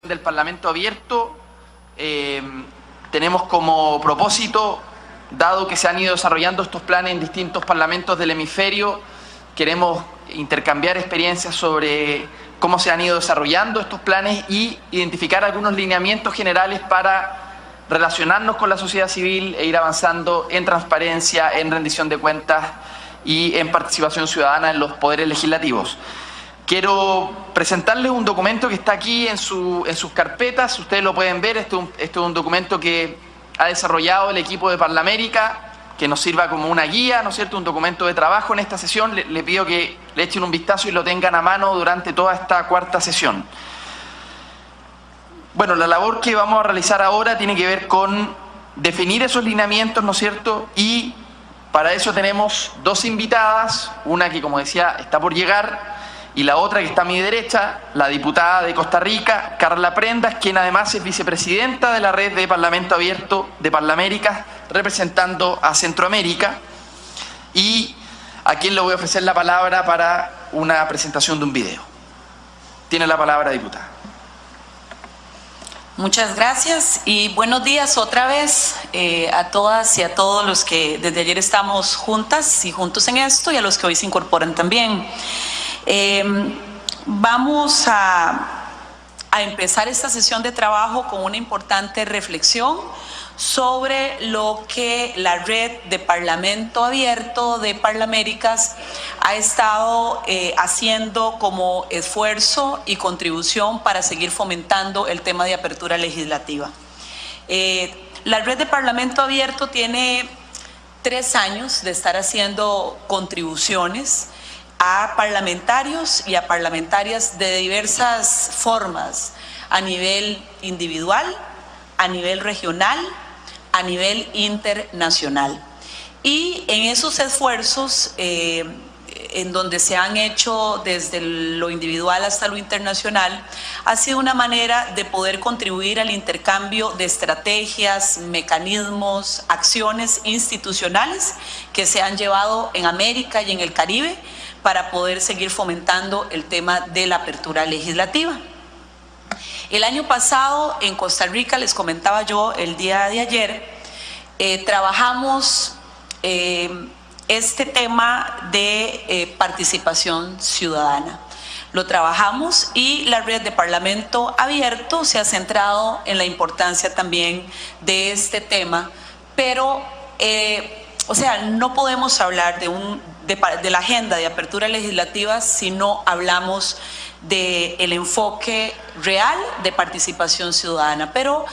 del Parlamento Abierto tenemos como propósito, dado que se han ido desarrollando estos planes en distintos parlamentos del hemisferio, queremos intercambiar experiencias sobre cómo se han ido desarrollando estos planes y identificar algunos lineamientos generales para relacionarnos con la sociedad civil e ir avanzando en transparencia, en rendición de cuentas y en participación ciudadana en los poderes legislativos. Quiero presentarles un documento que está aquí en sus carpetas, ustedes lo pueden ver. Este es un documento que ha desarrollado el equipo de Parlamérica, que nos sirva como una guía, ¿no es cierto?, un documento de trabajo en esta sesión. Le pido que le echen un vistazo y lo tengan a mano durante toda esta cuarta sesión. Bueno, la labor que vamos a realizar ahora tiene que ver con definir esos lineamientos, ¿no es cierto?, y para eso tenemos dos invitadas, una que, como decía, está por llegar, y la otra que está a mi derecha, la diputada de Costa Rica, Carla Prendas, quien además es vicepresidenta de la Red de Parlamento Abierto de Parlamérica, representando a Centroamérica, y a quien le voy a ofrecer la palabra para una presentación de un video. Tiene la palabra, diputada. Muchas gracias y buenos días otra vez a todas y a todos los que desde ayer estamos juntas y juntos en esto, y a los que hoy se incorporan también. Vamos a empezar esta sesión de trabajo con una importante reflexión sobre lo que la Red de Parlamento Abierto de Parlaméricas ha estado haciendo como esfuerzo y contribución para seguir fomentando el tema de apertura legislativa. La Red de Parlamento Abierto tiene 3 años de estar haciendo contribuciones a parlamentarios y a parlamentarias de diversas formas, a nivel individual, a nivel regional, a nivel internacional. Y en esos esfuerzos, en donde se han hecho desde lo individual hasta lo internacional, ha sido una manera de poder contribuir al intercambio de estrategias, mecanismos, acciones institucionales que se han llevado en América y en el Caribe para poder seguir fomentando el tema de la apertura legislativa. El año pasado en Costa Rica, les comentaba yo el día de ayer, trabajamos este tema de participación ciudadana. Lo trabajamos y la Red de Parlamento Abierto se ha centrado en la importancia también de este tema, pero no podemos hablar de la agenda de apertura legislativa si no hablamos del enfoque real de participación ciudadana. Pero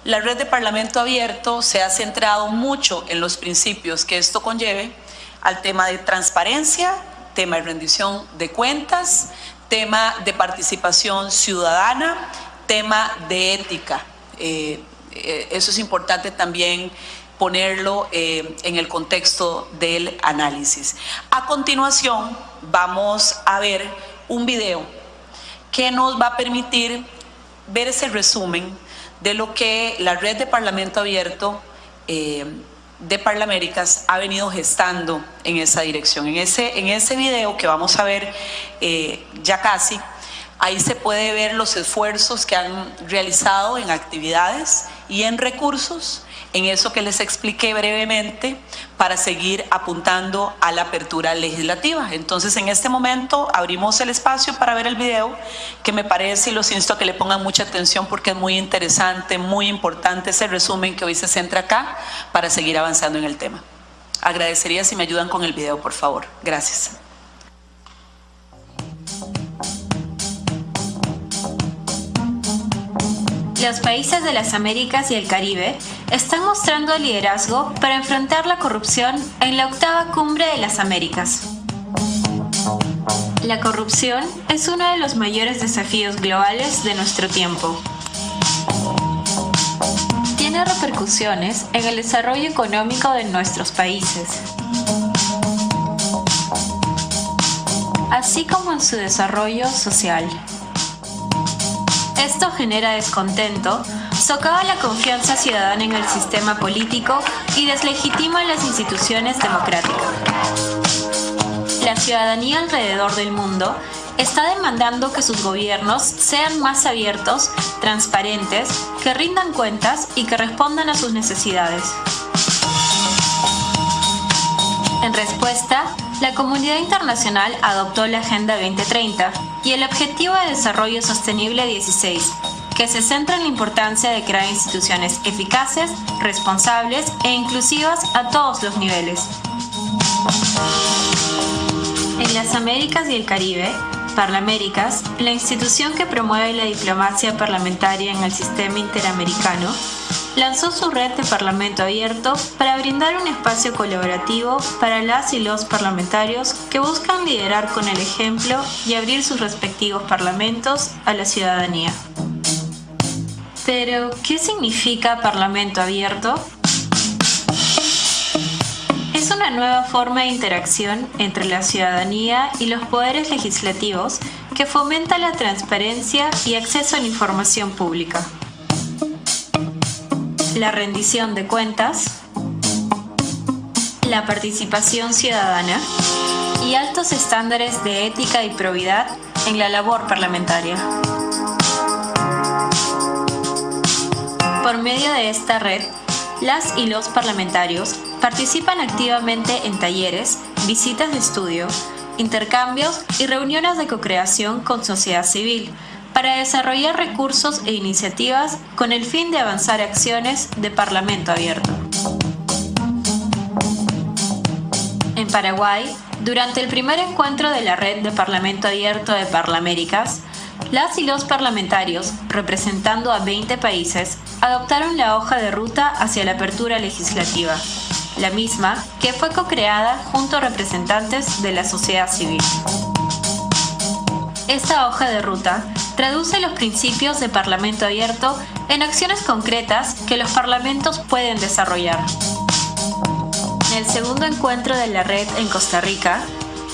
la Red de Parlamento Abierto se ha centrado mucho en los principios que esto conlleve, al tema de transparencia, tema de rendición de cuentas, tema de participación ciudadana, tema de ética. Eso es importante también ponerlo en el contexto del análisis. A continuación vamos a ver un video que nos va a permitir ver ese resumen de lo que la Red de Parlamento Abierto de Parlaméricas ha venido gestando en esa dirección. En ese video que vamos a ver ya casi, ahí se puede ver los esfuerzos que han realizado en actividades y en recursos, en eso que les expliqué brevemente, para seguir apuntando a la apertura legislativa. Entonces, en este momento abrimos el espacio para ver el video, que me parece, y los insto a que le pongan mucha atención porque es muy interesante, muy importante ese resumen que hoy se centra acá para seguir avanzando en el tema. Agradecería si me ayudan con el video, por favor. Gracias. Los países de las Américas y el Caribe están mostrando liderazgo para enfrentar la corrupción en la 8ª Cumbre de las Américas. La corrupción es uno de los mayores desafíos globales de nuestro tiempo. Tiene repercusiones en el desarrollo económico de nuestros países, así como en su desarrollo social. Esto genera descontento, socava la confianza ciudadana en el sistema político y deslegitima las instituciones democráticas. La ciudadanía alrededor del mundo está demandando que sus gobiernos sean más abiertos, transparentes, que rindan cuentas y que respondan a sus necesidades. En respuesta, la comunidad internacional adoptó la Agenda 2030 y el Objetivo de Desarrollo Sostenible 16, que se centra en la importancia de crear instituciones eficaces, responsables e inclusivas a todos los niveles. En las Américas y el Caribe, Parlaméricas, la institución que promueve la diplomacia parlamentaria en el sistema interamericano, lanzó su red de Parlamento Abierto para brindar un espacio colaborativo para las y los parlamentarios que buscan liderar con el ejemplo y abrir sus respectivos parlamentos a la ciudadanía. Pero, ¿qué significa Parlamento Abierto? Es una nueva forma de interacción entre la ciudadanía y los poderes legislativos que fomenta la transparencia y acceso a la información pública, la rendición de cuentas, la participación ciudadana y altos estándares de ética y probidad en la labor parlamentaria. Por medio de esta red, las y los parlamentarios participan activamente en talleres, visitas de estudio, intercambios y reuniones de co-creación con sociedad civil, para desarrollar recursos e iniciativas con el fin de avanzar acciones de Parlamento Abierto. En Paraguay, durante el primer encuentro de la Red de Parlamento Abierto de Parlaméricas, las y los parlamentarios, representando a 20 países, adoptaron la hoja de ruta hacia la apertura legislativa, la misma que fue co-creada junto a representantes de la sociedad civil. Esta hoja de ruta traduce los principios de Parlamento Abierto en acciones concretas que los parlamentos pueden desarrollar. En el segundo encuentro de la red en Costa Rica,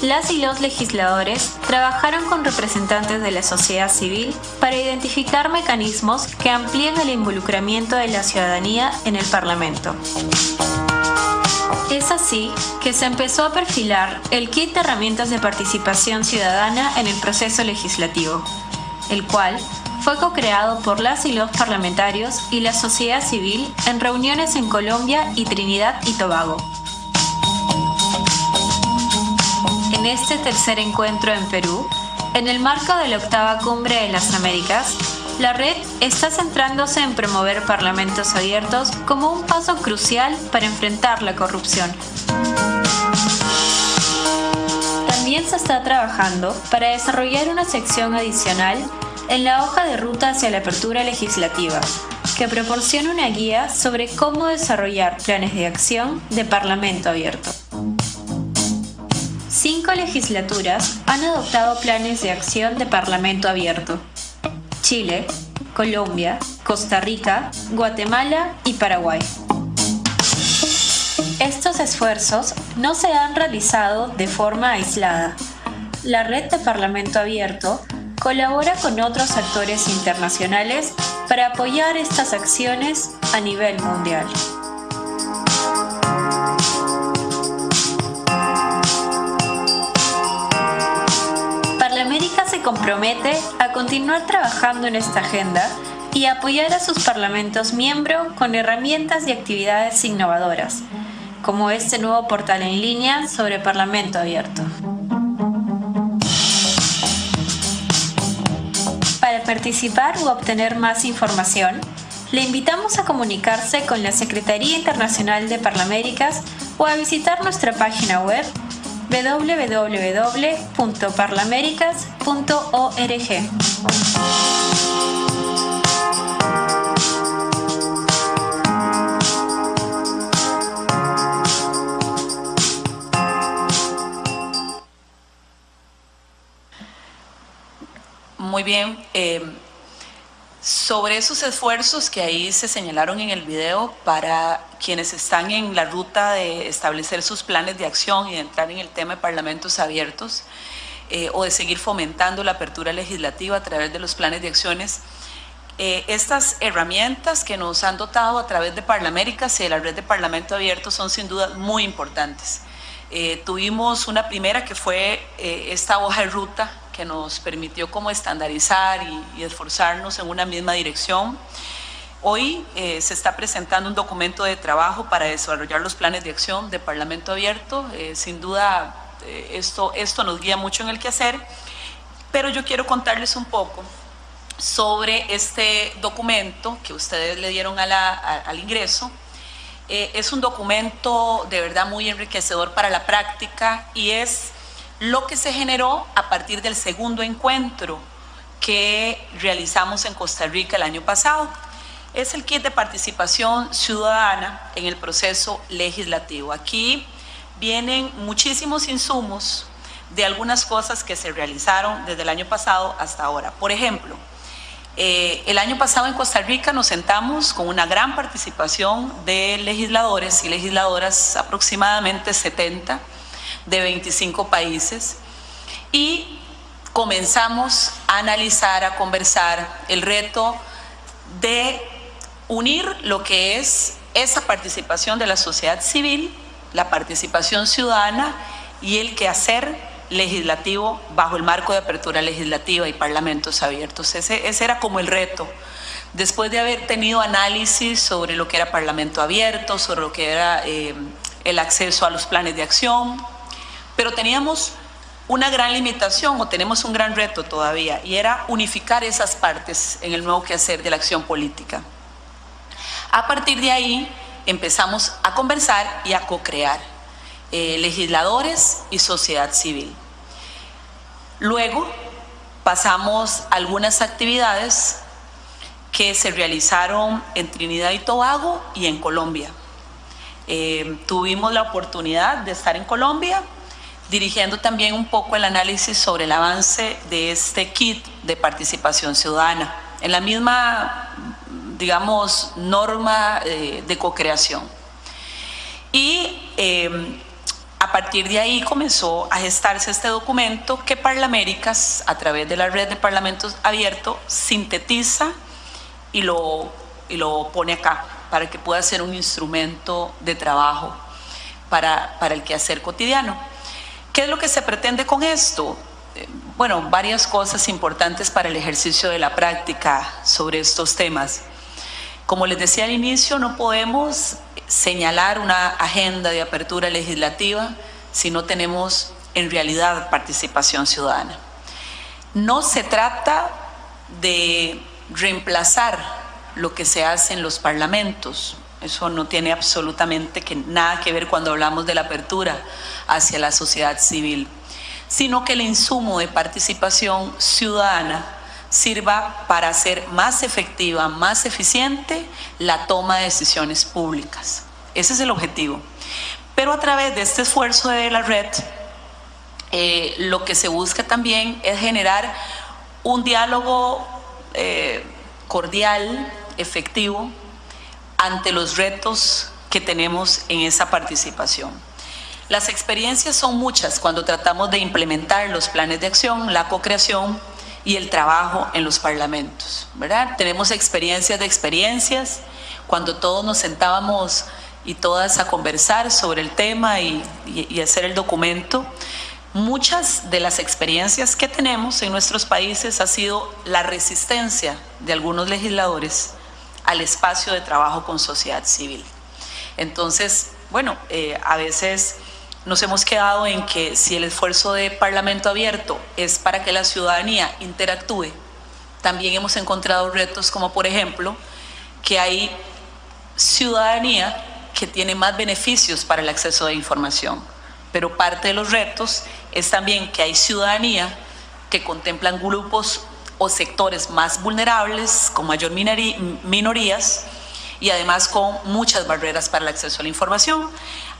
las y los legisladores trabajaron con representantes de la sociedad civil para identificar mecanismos que amplíen el involucramiento de la ciudadanía en el Parlamento. Es así que se empezó a perfilar el kit de herramientas de participación ciudadana en el proceso legislativo, el cual fue co-creado por las y los parlamentarios y la sociedad civil en reuniones en Colombia y Trinidad y Tobago. En este tercer encuentro en Perú, en el marco de la 8ª Cumbre de las Américas, la red está centrándose en promover parlamentos abiertos como un paso crucial para enfrentar la corrupción. También se está trabajando para desarrollar una sección adicional en la hoja de ruta hacia la apertura legislativa, que proporciona una guía sobre cómo desarrollar planes de acción de Parlamento Abierto. 5 legislaturas han adoptado planes de acción de Parlamento Abierto: Chile, Colombia, Costa Rica, Guatemala y Paraguay. Estos esfuerzos no se han realizado de forma aislada. La red de Parlamento Abierto colabora con otros actores internacionales para apoyar estas acciones a nivel mundial. Parlamérica se compromete a continuar trabajando en esta agenda y apoyar a sus parlamentos miembros con herramientas y actividades innovadoras, como este nuevo portal en línea sobre Parlamento Abierto. Para participar u obtener más información, le invitamos a comunicarse con la Secretaría Internacional de Parlaméricas o a visitar nuestra página web www.parlamericas.org. Muy bien. Sobre esos esfuerzos que ahí se señalaron en el video para quienes están en la ruta de establecer sus planes de acción y de entrar en el tema de parlamentos abiertos o de seguir fomentando la apertura legislativa a través de los planes de acciones, estas herramientas que nos han dotado a través de Parlaméricas y de la red de Parlamento Abierto son sin duda muy importantes. Tuvimos una primera que fue esta hoja de ruta que nos permitió como estandarizar y esforzarnos en una misma dirección. Hoy se está presentando un documento de trabajo para desarrollar los planes de acción de Parlamento Abierto. Sin duda, esto nos guía mucho en el quehacer, pero yo quiero contarles un poco sobre este documento que ustedes le dieron al ingreso. Es un documento de verdad muy enriquecedor para la práctica y es lo que se generó a partir del segundo encuentro que realizamos en Costa Rica el año pasado. Es el kit de participación ciudadana en el proceso legislativo. Aquí vienen muchísimos insumos de algunas cosas que se realizaron desde el año pasado hasta ahora. Por ejemplo, el año pasado en Costa Rica nos sentamos con una gran participación de legisladores y legisladoras, aproximadamente 70 de 25 países, y comenzamos a analizar, a conversar el reto de unir lo que es esa participación de la sociedad civil, la participación ciudadana y el quehacer legislativo bajo el marco de apertura legislativa y parlamentos abiertos. Ese era como el reto. Después de haber tenido análisis sobre lo que era parlamento abierto, sobre lo que era el acceso a los planes de acción, pero teníamos una gran limitación o tenemos un gran reto todavía, y era unificar esas partes en el nuevo quehacer de la acción política. A partir de ahí empezamos a conversar y a co-crear legisladores y sociedad civil. Luego pasamos a algunas actividades que se realizaron en Trinidad y Tobago y en Colombia. Tuvimos la oportunidad de estar en Colombia dirigiendo también un poco el análisis sobre el avance de este kit de participación ciudadana, en la misma, digamos, norma de co-creación. Y a partir de ahí comenzó a gestarse este documento que Parlaméricas, a través de la red de Parlamentos Abiertos, sintetiza y lo pone acá, para que pueda ser un instrumento de trabajo para el quehacer cotidiano. ¿Qué es lo que se pretende con esto? Bueno, varias cosas importantes para el ejercicio de la práctica sobre estos temas. Como les decía al inicio, no podemos señalar una agenda de apertura legislativa si no tenemos en realidad participación ciudadana. No se trata de reemplazar lo que se hace en los parlamentos. Eso no tiene absolutamente nada que ver cuando hablamos de la apertura hacia la sociedad civil, sino que el insumo de participación ciudadana sirva para hacer más efectiva, más eficiente la toma de decisiones públicas. Ese es el objetivo. Pero a través de este esfuerzo de la red, lo que se busca también es generar un diálogo cordial, efectivo, ante los retos que tenemos en esa participación. Las experiencias son muchas cuando tratamos de implementar los planes de acción, la co-creación y el trabajo en los parlamentos, ¿verdad? Tenemos experiencias cuando todos nos sentábamos y todas a conversar sobre el tema y hacer el documento. Muchas de las experiencias que tenemos en nuestros países ha sido la resistencia de algunos legisladores al espacio de trabajo con sociedad civil. Entonces, bueno, a veces nos hemos quedado en que si el esfuerzo de Parlamento Abierto es para que la ciudadanía interactúe, también hemos encontrado retos como, por ejemplo, que hay ciudadanía que tiene más beneficios para el acceso de información, pero parte de los retos es también que hay ciudadanía que contemplan grupos o sectores más vulnerables, con mayor minorías y además con muchas barreras para el acceso a la información.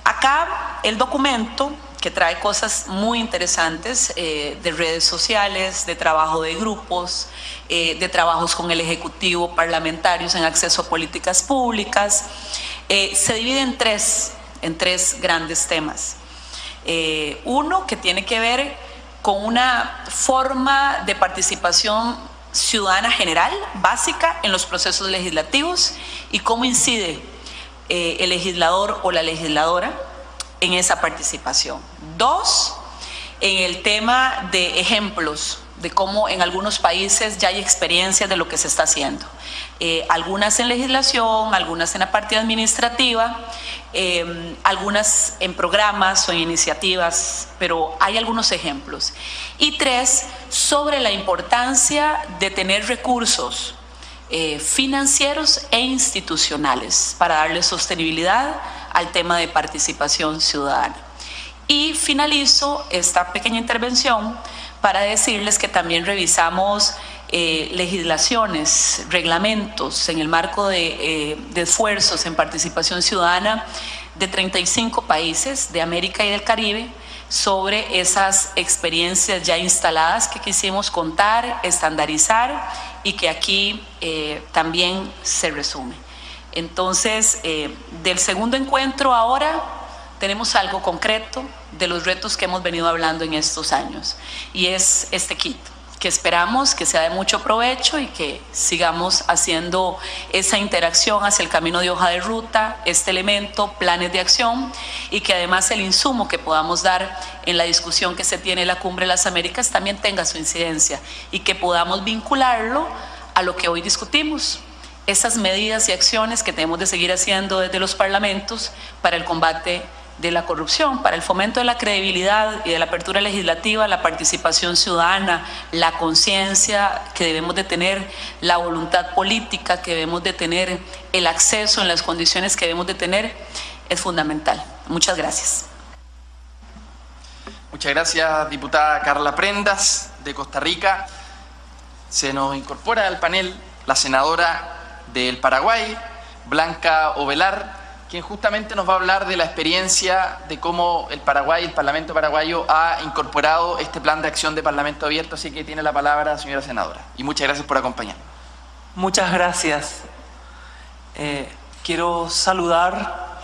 Acá el documento, que trae cosas muy interesantes de redes sociales, de trabajo de grupos, de trabajos con el Ejecutivo, parlamentarios en acceso a políticas públicas, se divide en tres grandes temas. Uno que tiene que ver con una forma de participación ciudadana general, básica, en los procesos legislativos y cómo incide el legislador o la legisladora en esa participación. Dos, en el tema de ejemplos de cómo en algunos países ya hay experiencias de lo que se está haciendo. Algunas en legislación, algunas en la parte administrativa, algunas en programas o en iniciativas, pero hay algunos ejemplos. Y 3, sobre la importancia de tener recursos financieros e institucionales para darle sostenibilidad al tema de participación ciudadana. Y finalizo esta pequeña intervención para decirles que también revisamos legislaciones, reglamentos en el marco de esfuerzos en participación ciudadana de 35 países de América y del Caribe sobre esas experiencias ya instaladas que quisimos contar, estandarizar y que aquí también se resume. Entonces, del segundo encuentro ahora tenemos algo concreto de los retos que hemos venido hablando en estos años y es este kit, que esperamos que sea de mucho provecho y que sigamos haciendo esa interacción hacia el camino de hoja de ruta, este elemento, planes de acción y que además el insumo que podamos dar en la discusión que se tiene en la Cumbre de las Américas también tenga su incidencia y que podamos vincularlo a lo que hoy discutimos, esas medidas y acciones que tenemos de seguir haciendo desde los parlamentos para el combate de la corrupción, para el fomento de la credibilidad y de la apertura legislativa, la participación ciudadana, la conciencia que debemos de tener, la voluntad política que debemos de tener, el acceso en las condiciones que debemos de tener, es fundamental. Muchas gracias. Muchas gracias, diputada Carla Prendas, de Costa Rica. Se nos incorpora al panel la senadora del Paraguay, Blanca Ovelar, quien justamente nos va a hablar de la experiencia de cómo el Paraguay, el Parlamento paraguayo, ha incorporado este plan de acción de Parlamento Abierto. Así que tiene la palabra, señora senadora. Y muchas gracias por acompañarnos. Muchas gracias. Quiero saludar,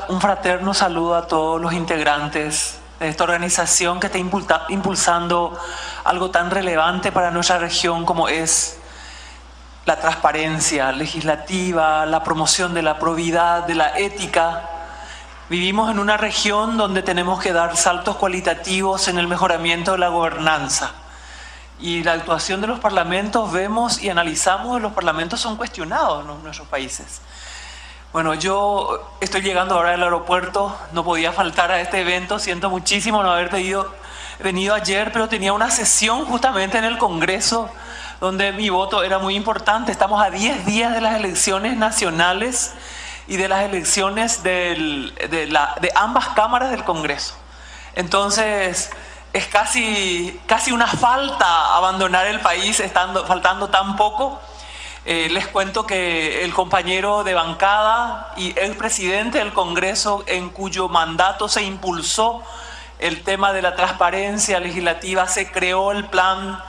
un fraterno saludo a todos los integrantes de esta organización que está impulsando algo tan relevante para nuestra región como es la transparencia legislativa, la promoción de la probidad, de la ética. Vivimos en una región donde tenemos que dar saltos cualitativos en el mejoramiento de la gobernanza. Y la actuación de los parlamentos, vemos y analizamos que los parlamentos son cuestionados en nuestros países. Bueno, yo estoy llegando ahora del aeropuerto, no podía faltar a este evento, siento muchísimo no haber venido ayer, pero tenía una sesión justamente en el Congreso donde mi voto era muy importante. Estamos a 10 días de las elecciones nacionales y de las elecciones de ambas cámaras del Congreso. Entonces, es casi una falta abandonar el país faltando tan poco. Les cuento que el compañero de bancada y el presidente del Congreso, en cuyo mandato se impulsó el tema de la transparencia legislativa, se creó el plan.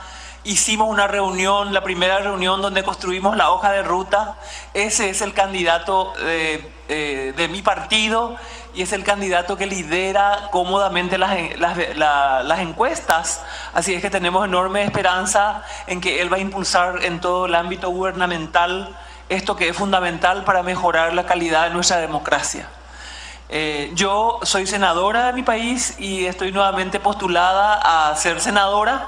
Hicimos una reunión, la primera reunión donde construimos la hoja de ruta. Ese es el candidato de mi partido y es el candidato que lidera cómodamente las encuestas. Así es que tenemos enorme esperanza en que él va a impulsar en todo el ámbito gubernamental esto que es fundamental para mejorar la calidad de nuestra democracia. Yo soy senadora de mi país y estoy nuevamente postulada a ser senadora.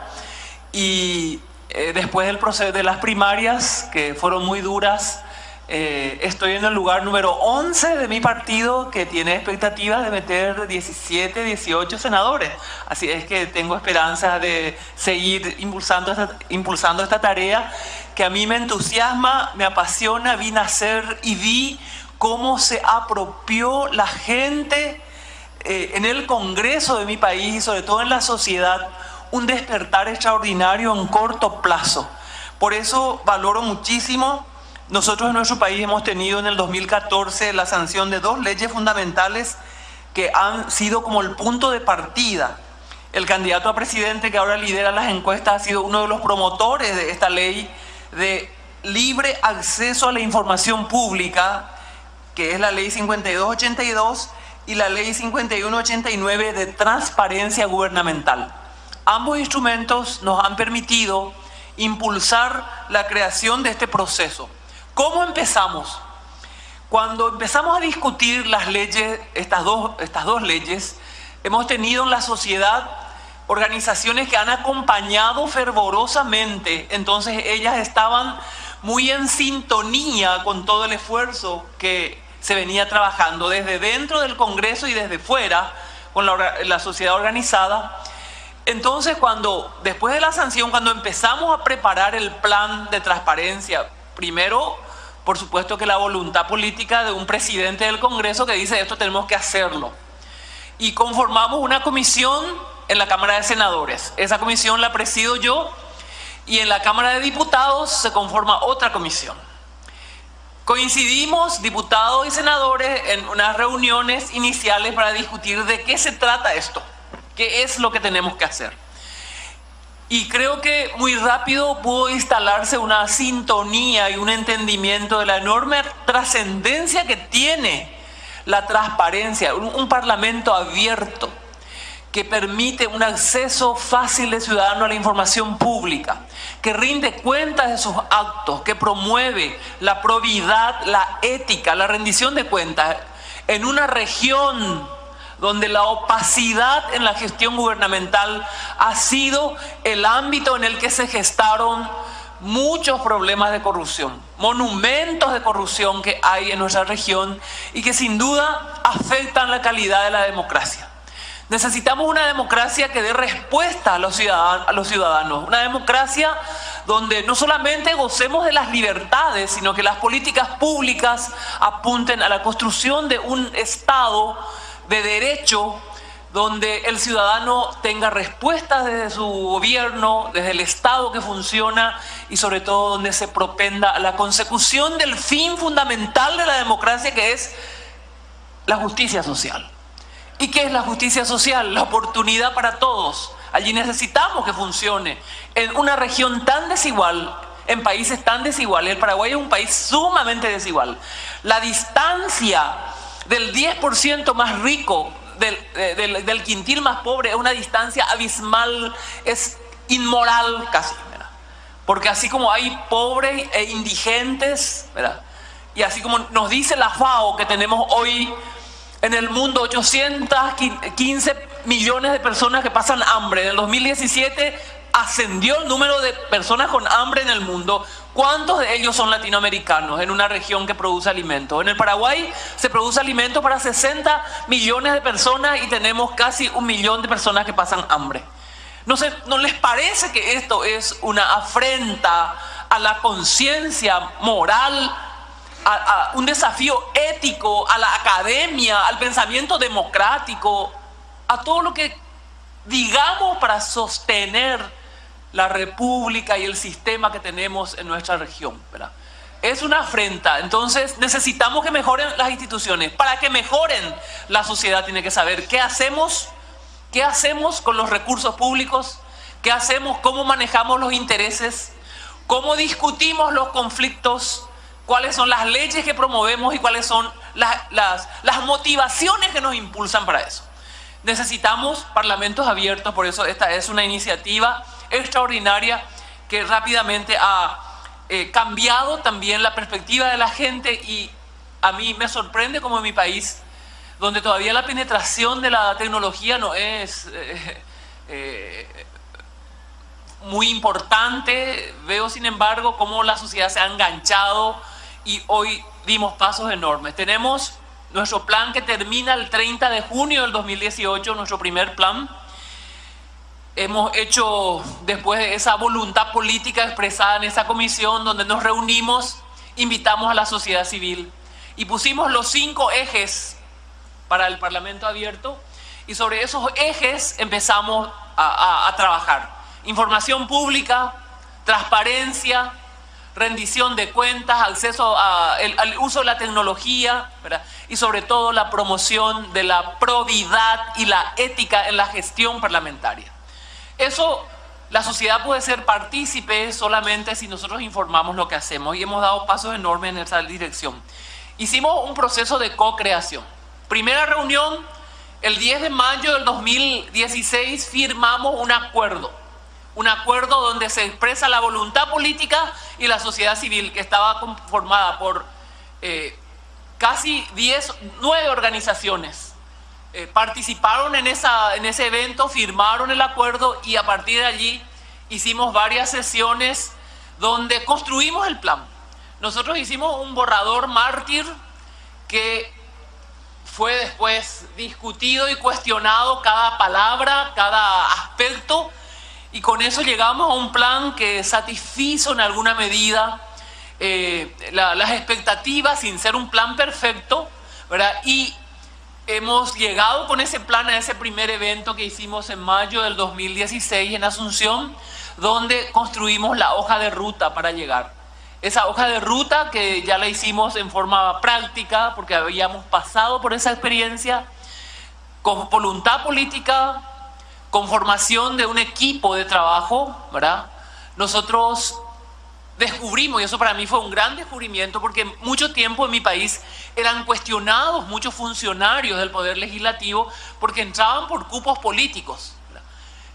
Y después del proceso de las primarias, que fueron muy duras, estoy en el lugar número 11 de mi partido, que tiene expectativas de meter 17, 18 senadores. Así es que tengo esperanza de seguir impulsando esta tarea que a mí me entusiasma, me apasiona. Vi nacer y vi cómo se apropió la gente en el Congreso de mi país y sobre todo en la sociedad, un despertar extraordinario en corto plazo. Por eso valoro muchísimo. Nosotros en nuestro país hemos tenido en el 2014 la sanción de 2 leyes fundamentales que han sido como el punto de partida. El candidato a presidente que ahora lidera las encuestas ha sido uno de los promotores de esta ley de libre acceso a la información pública, que es la ley 5282 y la ley 5189 de transparencia gubernamental. Ambos instrumentos nos han permitido impulsar la creación de este proceso. ¿Cómo empezamos? Cuando empezamos a discutir las leyes, estas dos leyes, hemos tenido en la sociedad organizaciones que han acompañado fervorosamente, entonces ellas estaban muy en sintonía con todo el esfuerzo que se venía trabajando desde dentro del Congreso y desde fuera con la sociedad organizada. Entonces, después de la sanción, cuando empezamos a preparar el plan de transparencia, primero, por supuesto que la voluntad política de un presidente del Congreso que dice esto tenemos que hacerlo. Y conformamos una comisión en la Cámara de Senadores. Esa comisión la presido yo y en la Cámara de Diputados se conforma otra comisión. Coincidimos, diputados y senadores, en unas reuniones iniciales para discutir de qué se trata esto. ¿Qué es lo que tenemos que hacer? Y creo que muy rápido pudo instalarse una sintonía y un entendimiento de la enorme trascendencia que tiene la transparencia, un parlamento abierto que permite un acceso fácil de ciudadano a la información pública, que rinde cuentas de sus actos, que promueve la probidad, la ética, la rendición de cuentas en una región donde la opacidad en la gestión gubernamental ha sido el ámbito en el que se gestaron muchos problemas de corrupción, monumentos de corrupción que hay en nuestra región y que sin duda afectan la calidad de la democracia. Necesitamos una democracia que dé respuesta a los ciudadanos, una democracia donde no solamente gocemos de las libertades, sino que las políticas públicas apunten a la construcción de un Estado de derecho, donde el ciudadano tenga respuestas desde su gobierno, desde el Estado que funciona y sobre todo donde se propenda a la consecución del fin fundamental de la democracia, que es la justicia social. ¿Y qué es la justicia social? La oportunidad para todos. Allí necesitamos que funcione. En una región tan desigual, en países tan desiguales, el Paraguay es un país sumamente desigual. La distancia del 10% más rico del quintil más pobre es una distancia abismal, es inmoral casi, ¿verdad? Porque así como hay pobres e indigentes, ¿verdad? Y así como nos dice la FAO que tenemos hoy en el mundo 815 millones de personas que pasan hambre. En el 2017 ascendió el número de personas con hambre en el mundo. ¿Cuántos de ellos son latinoamericanos en una región que produce alimentos? En el Paraguay se produce alimentos para 60 millones de personas y tenemos casi 1 millón de personas que pasan hambre. ¿No les parece que esto es una afrenta a la conciencia moral, a un desafío ético, a la academia, al pensamiento democrático, a todo lo que digamos para sostener la república y el sistema que tenemos en nuestra región, ¿verdad? Es una afrenta. Entonces necesitamos que mejoren las instituciones. Para que mejoren, la sociedad tiene que saber qué hacemos con los recursos públicos, qué hacemos, cómo manejamos los intereses, cómo discutimos los conflictos, cuáles son las leyes que promovemos y cuáles son las motivaciones que nos impulsan para eso. Necesitamos parlamentos abiertos, por eso esta es una iniciativa extraordinaria que rápidamente ha cambiado también la perspectiva de la gente, y a mí me sorprende como en mi país, donde todavía la penetración de la tecnología no es muy importante. Veo sin embargo cómo la sociedad se ha enganchado y hoy dimos pasos enormes. Tenemos nuestro plan que termina el 30 de junio del 2018, nuestro primer plan. Hemos hecho, después de esa voluntad política expresada en esa comisión donde nos reunimos, invitamos a la sociedad civil y pusimos los 5 ejes para el Parlamento abierto, y sobre esos ejes empezamos a trabajar. Información pública, transparencia, rendición de cuentas, acceso al uso de la tecnología, ¿verdad? Y sobre todo la promoción de la probidad y la ética en la gestión parlamentaria. Eso, la sociedad puede ser partícipe solamente si nosotros informamos lo que hacemos, y hemos dado pasos enormes en esa dirección. Hicimos un proceso de co-creación. Primera reunión, el 10 de mayo del 2016 firmamos un acuerdo donde se expresa la voluntad política y la sociedad civil, que estaba conformada por casi 9 organizaciones participaron en ese evento, firmaron el acuerdo y a partir de allí hicimos varias sesiones donde construimos el plan. Nosotros hicimos un borrador mártir que fue después discutido y cuestionado cada palabra, cada aspecto, y con eso llegamos a un plan que satisfizo en alguna medida las expectativas sin ser un plan perfecto, ¿verdad? Y hemos llegado con ese plan a ese primer evento que hicimos en mayo del 2016 en Asunción, donde construimos la hoja de ruta para llegar. Esa hoja de ruta que ya la hicimos en forma práctica porque habíamos pasado por esa experiencia, con voluntad política, con formación de un equipo de trabajo, ¿verdad? Nosotros descubrimos, y eso para mí fue un gran descubrimiento, porque mucho tiempo en mi país eran cuestionados muchos funcionarios del Poder Legislativo porque entraban por cupos políticos, ¿verdad?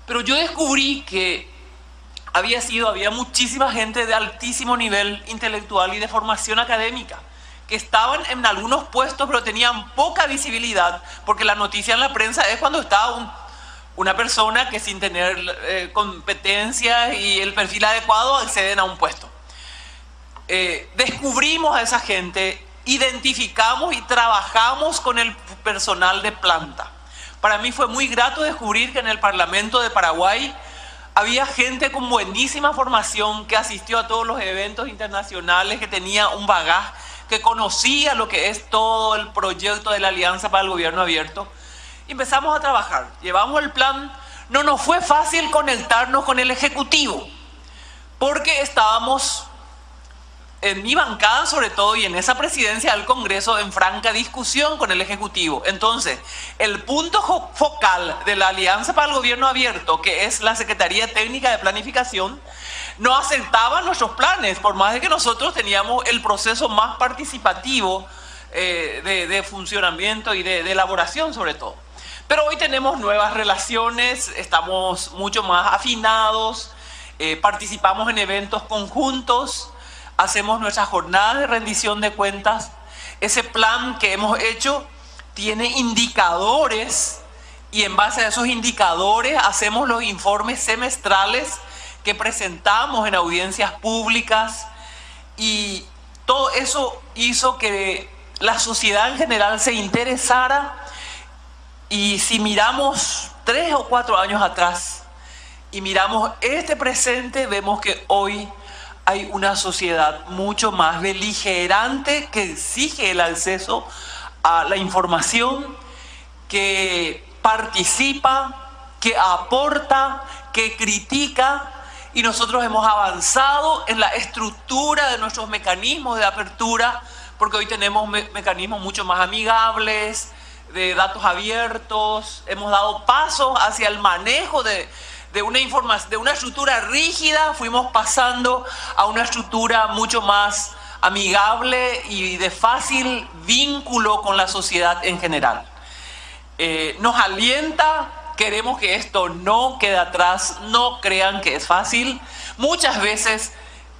Pero yo descubrí que había muchísima gente de altísimo nivel intelectual y de formación académica que estaban en algunos puestos pero tenían poca visibilidad, porque la noticia en la prensa es cuando estaba una persona que sin tener competencias y el perfil adecuado acceden a un puesto. Descubrimos a esa gente, identificamos y trabajamos con el personal de planta. Para mí fue muy grato descubrir que en el Parlamento de Paraguay había gente con buenísima formación que asistió a todos los eventos internacionales, que tenía un bagaje, que conocía lo que es todo el proyecto de la Alianza para el Gobierno Abierto. Y empezamos a trabajar, llevamos el plan. No nos fue fácil conectarnos con el Ejecutivo, porque estábamos en mi bancada sobre todo y en esa presidencia del Congreso en franca discusión con el Ejecutivo. Entonces, el punto focal de la Alianza para el Gobierno Abierto, que es la Secretaría Técnica de Planificación, no aceptaba nuestros planes, por más de que nosotros teníamos el proceso más participativo de funcionamiento y de elaboración sobre todo. Pero hoy tenemos nuevas relaciones, estamos mucho más afinados, participamos en eventos conjuntos, hacemos nuestras jornadas de rendición de cuentas. Ese plan que hemos hecho tiene indicadores y en base a esos indicadores hacemos los informes semestrales que presentamos en audiencias públicas, y todo eso hizo que la sociedad en general se interesara. Y si miramos 3 o 4 años atrás y miramos este presente, vemos que hoy hay una sociedad mucho más beligerante que exige el acceso a la información, que participa, que aporta, que critica, y nosotros hemos avanzado en la estructura de nuestros mecanismos de apertura, porque hoy tenemos mecanismos mucho más amigables, de datos abiertos. Hemos dado pasos hacia el manejo de una información, de una estructura rígida, fuimos pasando a una estructura mucho más amigable y de fácil vínculo con la sociedad en general. Nos alienta, queremos que esto no quede atrás, no crean que es fácil. Muchas veces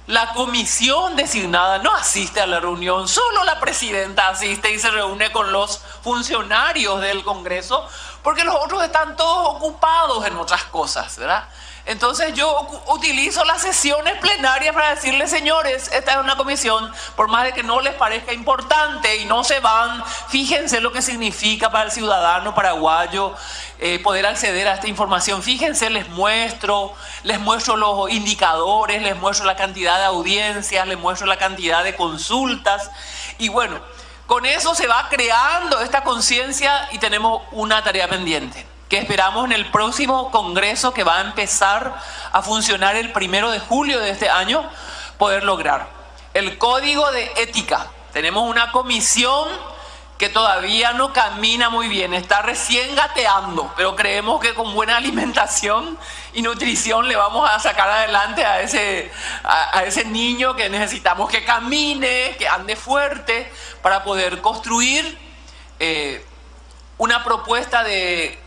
la comisión designada no asiste a la reunión, solo la presidenta asiste y se reúne con los funcionarios del Congreso, porque los otros están todos ocupados en otras cosas, ¿verdad? Entonces yo utilizo las sesiones plenarias para decirles: señores, esta es una comisión, por más de que no les parezca importante y no se van, fíjense lo que significa para el ciudadano paraguayo poder acceder a esta información. Fíjense, les muestro los indicadores, les muestro la cantidad de audiencias, les muestro la cantidad de consultas, y bueno, con eso se va creando esta conciencia y tenemos una tarea pendiente que esperamos en el próximo Congreso, que va a empezar a funcionar el 1 de julio de este año, poder lograr. El Código de Ética. Tenemos una comisión que todavía no camina muy bien, está recién gateando, pero creemos que con buena alimentación y nutrición le vamos a sacar adelante a ese niño que necesitamos que camine, que ande fuerte, para poder construir una propuesta de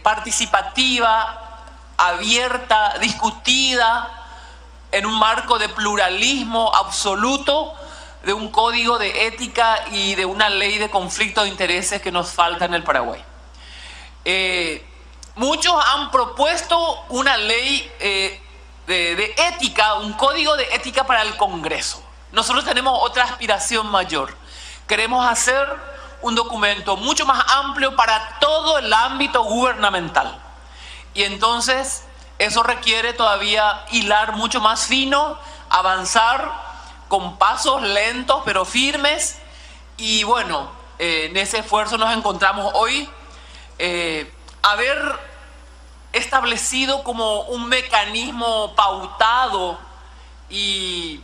participativa, abierta, discutida, en un marco de pluralismo absoluto, de un código de ética y de una ley de conflicto de intereses que nos falta en el Paraguay. muchos han propuesto una ley de ética, un código de ética para el Congreso. Nosotros tenemos otra aspiración mayor. Queremos hacer un documento mucho más amplio para todo el ámbito gubernamental. Y entonces eso requiere todavía hilar mucho más fino, avanzar con pasos lentos pero firmes. Y bueno, en ese esfuerzo nos encontramos hoy. Haber establecido como un mecanismo pautado y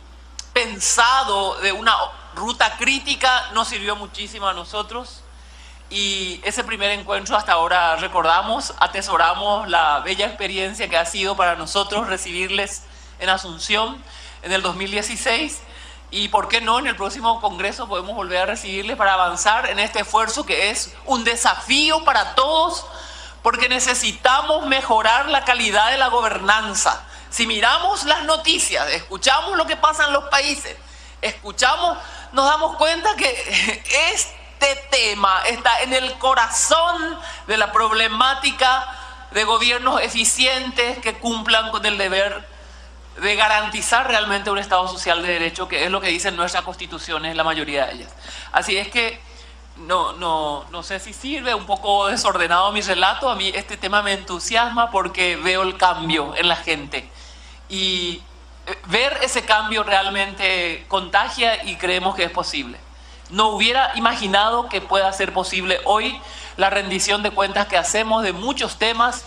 pensado de una ruta crítica nos sirvió muchísimo a nosotros, y ese primer encuentro hasta ahora recordamos, atesoramos la bella experiencia que ha sido para nosotros recibirles en Asunción en el 2016, y por qué no en el próximo Congreso podemos volver a recibirles para avanzar en este esfuerzo que es un desafío para todos, porque necesitamos mejorar la calidad de la gobernanza. Si miramos las noticias, escuchamos lo que pasa en los países, nos damos cuenta que este tema está en el corazón de la problemática de gobiernos eficientes que cumplan con el deber de garantizar realmente un Estado social de derecho, que es lo que dicen nuestras constituciones, la mayoría de ellas. Así es que no sé si sirve, un poco desordenado mi relato. A mí este tema me entusiasma porque veo el cambio en la gente, y ver ese cambio realmente contagia y creemos que es posible. No hubiera imaginado que pueda ser posible hoy la rendición de cuentas que hacemos de muchos temas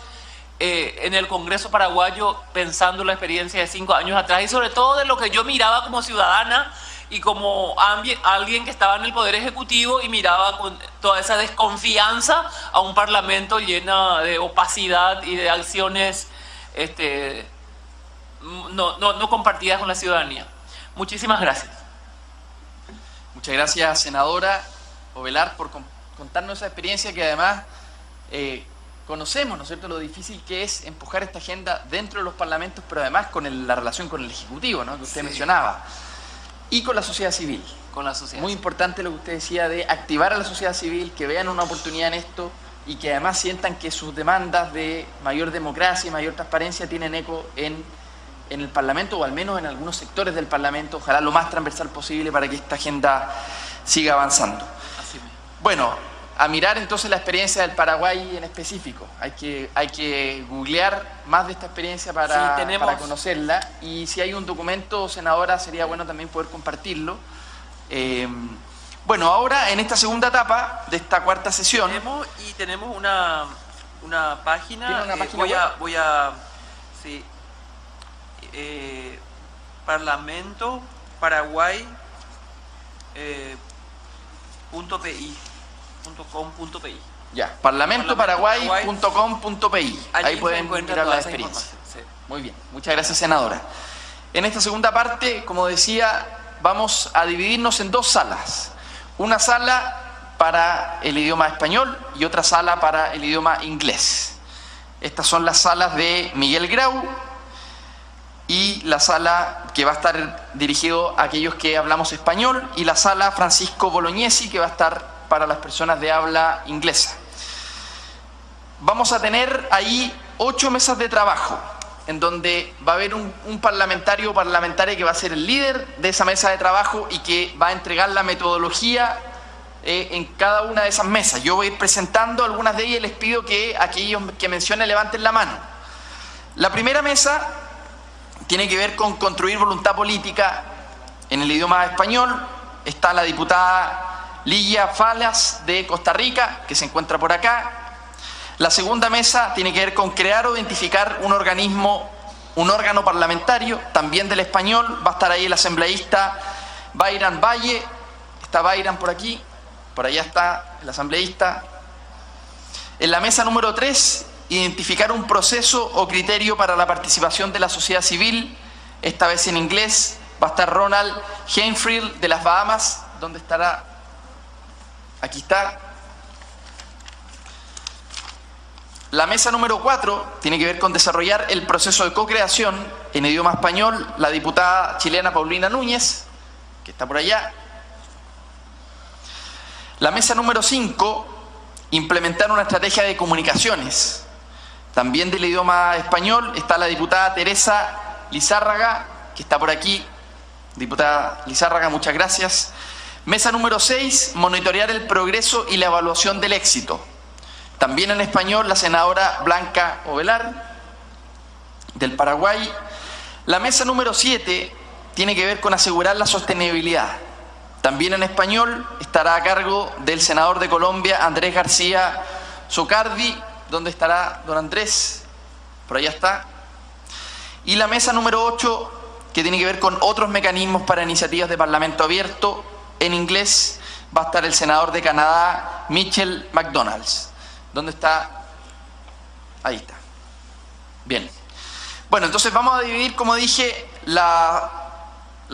en el Congreso paraguayo, pensando la experiencia de 5 años atrás, y sobre todo de lo que yo miraba como ciudadana y como alguien que estaba en el Poder Ejecutivo, y miraba con toda esa desconfianza a un Parlamento lleno de opacidad y de acciones no compartidas con la ciudadanía. Muchísimas gracias. Muchas gracias, senadora Ovelar, por contarnos esa experiencia que además conocemos, ¿no es cierto?, lo difícil que es empujar esta agenda dentro de los parlamentos, pero además con la relación con el Ejecutivo, ¿no?, que usted mencionaba, y con la sociedad civil. Muy importante lo que usted decía de activar a la sociedad civil, que vean una oportunidad en esto y que además sientan que sus demandas de mayor democracia y mayor transparencia tienen eco en el Parlamento, o al menos en algunos sectores del Parlamento, ojalá lo más transversal posible para que esta agenda siga avanzando. Bueno, a mirar entonces la experiencia del Paraguay en específico. Hay que googlear más de esta experiencia para conocerla, y si hay un documento, senadora, sería bueno también poder compartirlo. Bueno, ahora en esta segunda etapa de esta cuarta sesión tenemos una página. ¿Tiene una página sí, Parlamento Paraguay .pi. Ya, parlamentoparaguay.com.pi. Ahí pueden mirar la experiencia. Sí. Muy bien, muchas gracias, senadora. En esta segunda parte, como decía, vamos a dividirnos en 2 salas. Una sala para el idioma español y otra sala para el idioma inglés. Estas son las salas de Miguel Grau y la sala que va a estar dirigido a aquellos que hablamos español, y la sala Francisco Bolognesi, que va a estar para las personas de habla inglesa. Vamos a tener ahí 8 mesas de trabajo, en donde va a haber un parlamentario o parlamentaria que va a ser el líder de esa mesa de trabajo y que va a entregar la metodología en cada una de esas mesas. Yo voy a ir presentando algunas de ellas y les pido que aquellos que mencionen levanten la mano. La primera mesa tiene que ver con construir voluntad política en el idioma español. Está la diputada Ligia Falas de Costa Rica, que se encuentra por acá. La segunda mesa tiene que ver con crear o identificar un órgano parlamentario, también del español. Va a estar ahí el asambleísta Bayram Valle. Está Bayram por aquí, por allá está el asambleísta. En la mesa número 3, identificar un proceso o criterio para la participación de la sociedad civil, esta vez en inglés. Va a estar Ronald Heinfried de las Bahamas. ¿Dónde estará? Aquí está. La mesa número 4 tiene que ver con desarrollar el proceso de co-creación en idioma español. La diputada chilena Paulina Núñez, que está por allá. La mesa número 5 implementar una estrategia de comunicaciones. También del idioma español está la diputada Teresa Lizárraga, que está por aquí. Diputada Lizárraga, muchas gracias. Mesa número 6, monitorear el progreso y la evaluación del éxito. También en español la senadora Blanca Ovelar, del Paraguay. La mesa número 7 tiene que ver con asegurar la sostenibilidad. También en español estará a cargo del senador de Colombia, Andrés García Socardi. ¿Dónde estará don Andrés? Por allá está. Y la mesa número 8, que tiene que ver con otros mecanismos para iniciativas de Parlamento abierto. En inglés va a estar el senador de Canadá, Mitchell McDonald's. ¿Dónde está? Ahí está. Bien. Bueno, entonces vamos a dividir, como dije, la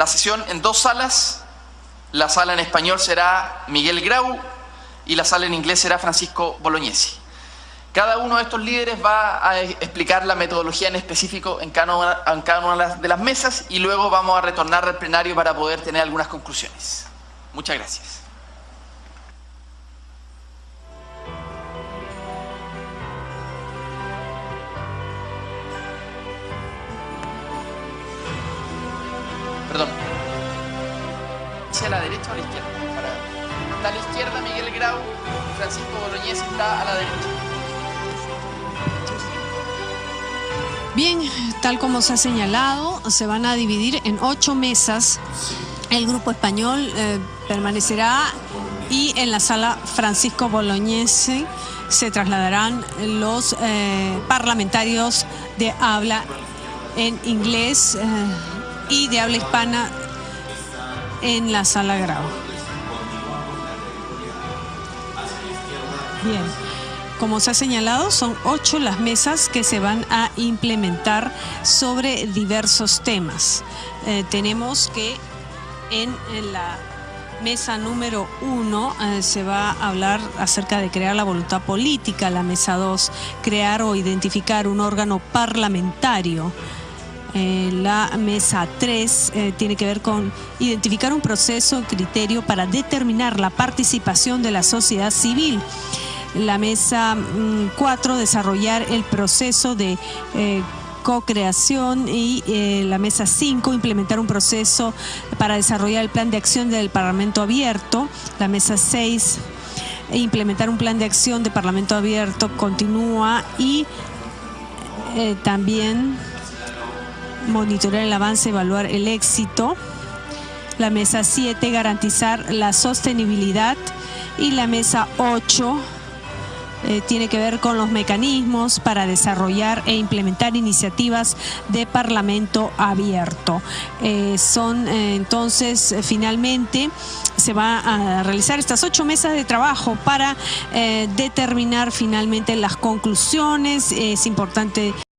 sesión en 2 salas. La sala en español será Miguel Grau y la sala en inglés será Francisco Bolognesi. Cada uno de estos líderes va a explicar la metodología en específico en cada una de las mesas y luego vamos a retornar al plenario para poder tener algunas conclusiones. Muchas gracias. Perdón. ¿Hacia la derecha o a la izquierda? Está a la izquierda Miguel Grau, Francisco Bolognesi está a la derecha. Bien, tal como se ha señalado, se van a dividir en 8 mesas. El grupo español permanecerá y en la sala Francisco Bolognesi se trasladarán los parlamentarios de habla en inglés y de habla hispana en la sala Grau. Bien. Como se ha señalado, son 8 las mesas que se van a implementar sobre diversos temas. Tenemos que en la mesa número 1 se va a hablar acerca de crear la voluntad política. La mesa 2, crear o identificar un órgano parlamentario. La mesa 3 tiene que ver con identificar un proceso y criterio para determinar la participación de la sociedad civil. La mesa 4, desarrollar el proceso de co-creación y la mesa 5, implementar un proceso para desarrollar el plan de acción del Parlamento abierto. La mesa 6, implementar un plan de acción de Parlamento abierto continúa y también monitorear el avance, evaluar el éxito. La mesa 7, garantizar la sostenibilidad. Y la mesa 8, tiene que ver con los mecanismos para desarrollar e implementar iniciativas de Parlamento abierto. Entonces, finalmente, se va a realizar estas 8 mesas de trabajo para determinar finalmente las conclusiones. Es importante